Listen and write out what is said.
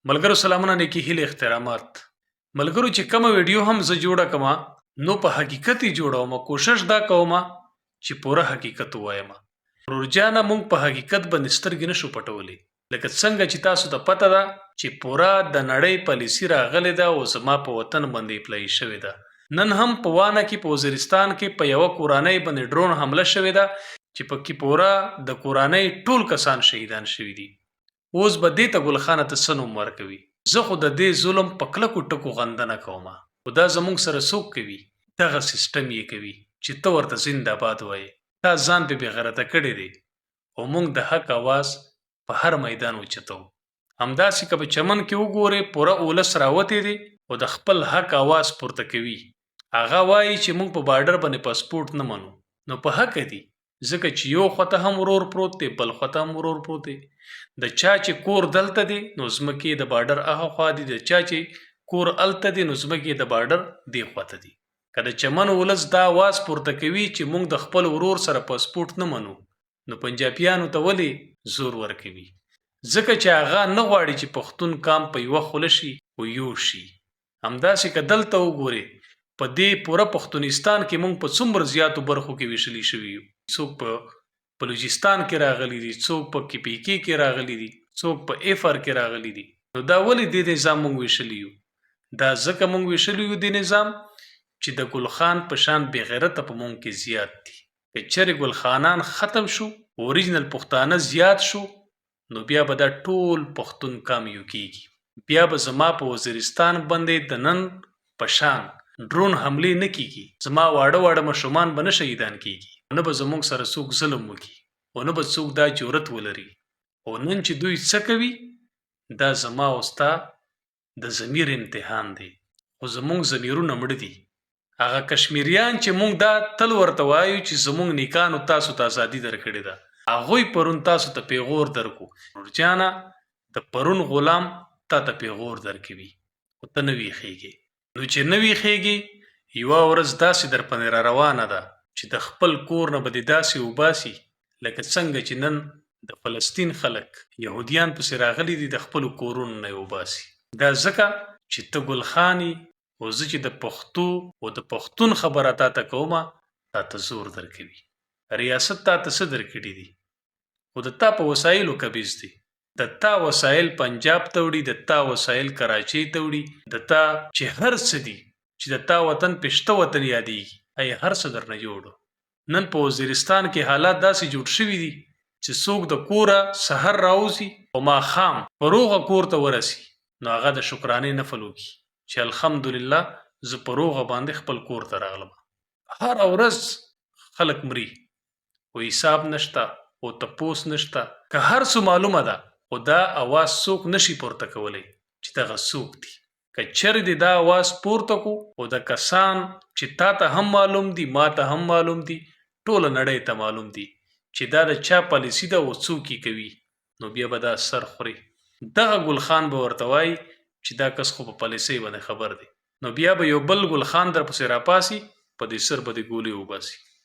ملګرو سلامونه نیکی هیله احترامات ملګرو چې کومه ویډیو هم زه جوړه کما نو په حقیقت جوړوم کوشش دا کوم چې پوره حقیقت وایم ورجانه مونږ په حقیقت باندې سترګې نشو پټولې لکه څنګه چې تاسو ته پته ده چې پوره د نړۍ پالیسی راغلې ده او زما په وطن باندې پلی شوې ده نن هم په وانه کې په وزیرستان کې په یو کورانۍ باندې ډرون حمله شوې ده چې پکې پوره د کورانۍ ټول کسان شهیدان شوي دي اوس به دې ته ګلخانه ته څه نوم ورکوي زه خو د دې ظلم په کلکو ټکو غندنه کوم خو دا زموږ سره څوک کوي دغه سیستم یې کوي چې ته ورته زنده‌باد وایې تا ځان په بېغیرته کړی دی او موږ د حق اواز په هر میدان اوچتو همداسې که په چمن کې وګورې پوره اولس راوتی دی او د خپل حق اواز پورته کوي هغه وایي چې موږ په بارډر باندې پاسپورت نه منو نو په حق دی ځکه چې یو خواته هم ورور پروت دی بل خواته هم ورور پروت دی د چا چې کور دلته دی نو ځمکې د بارډر هغه خوا دي د چا چې کور الته دی نو ځمکې د بارډر دی خواته دي که د چمن ولس دا آواز پورته کوي چې موږ د خپل ورور سره پاسپورت نه منو نو پنجابیانو ته ولې زور ورکوي ځکه چې هغه نه غواړي چې پښتون کام په یوه خوله شي او یو شي همداسې که دلته وګورې په دې پوره پښتونستان کې موږ په څومره زیاتو برخو کې ویشلي شوي یو څوک په بلوچستان کې راغلي دي څوک په پی کې کې راغلي دي څوک په افر کې راغلي دي نو دا ولې دې نظام موږ ویشلی یو دا ځکه موږ ویشلی یو دې نظام چې د ګلخان په شان بې غیرته په موږ کې زیات دي که چېرې ګلخانان ختم شو اوریجنل پښتانه زیات شو نو بیا به دا ټول پښتون کامیو کیږي بیا به زما په وزیرستان باندې د نن په شان ډرون حملې نه کیږي زما واړه واړه ماشومان به نه شهیدان کیږي نه به زموږ سره څوک ظلم وکړي او نه به څوک دا جرأت ولري او نن چې دوی څه کوي دا زما او ستا د ضمیر امتحان دی خو زموږ ضمیرونه مړه دي هغه کشمیریان چې موږ دا تل ورته وایو چې زموږ نیکانو تاسو ته ازادي درکړې ده هغوی پرون تاسو ته پیغور درکو نورجانه د پرون غلام تا ته پیغور درکوي خو ته نه ویښېږې نو چې نه ویښېږې یوه ورځ داسې در باندې را روانه ده چې د خپل کور نه به دې داسې وباسي لکه څنګه چې نن د فلسطین خلک یهودیان پسې راغلي دي د خپلو کورونو نه یې وباسي دا ځکه چې ته ګلخان او زه چې د پښتو او د پښتون خبره تا ته کومه تا ته زور درکوي ریاست تا ته څه درکړي دي خو د تا په وسایلو قبض دي د تا وسایل پنجاب ته وړي د تا وسایل کراچۍ ته وړي د تا چې هر څه دي چې د تا وطن پشته وطن یادېږي ای هر څه درنه جوړو نن په وزیرستان کې حالات داسې جوړ شوي دي چې څوک د کوره سحر راوځي او ماښام په روغه کور ته ورسي نو هغه د شکرانې نفل وکړي چې الحمدلله زه په روغه باندې خپل کور ته راغلم هره ورځ خلک مري او حساب نشته او تپوس نشته که هر څه معلومه ده خو دا اواز څوک نشي پورته کولی چې دغه څوک دي که چېرې دې دا اواز پورته کو او د کسان چې تا ته هم معلوم دي ما ته هم معلوم دي ټوله نړۍ ته معلوم دي چې دا د چا پالیسي ده او څوک یې کوي نو بیا به دا سر خوري دغه ګلخان به ورته وایي چې دا کس خو په پالیسۍ باندې خبر دی نو بیا به یو بل ګلخان در پسې راپاسي په دې سر به دې ګولې وباسي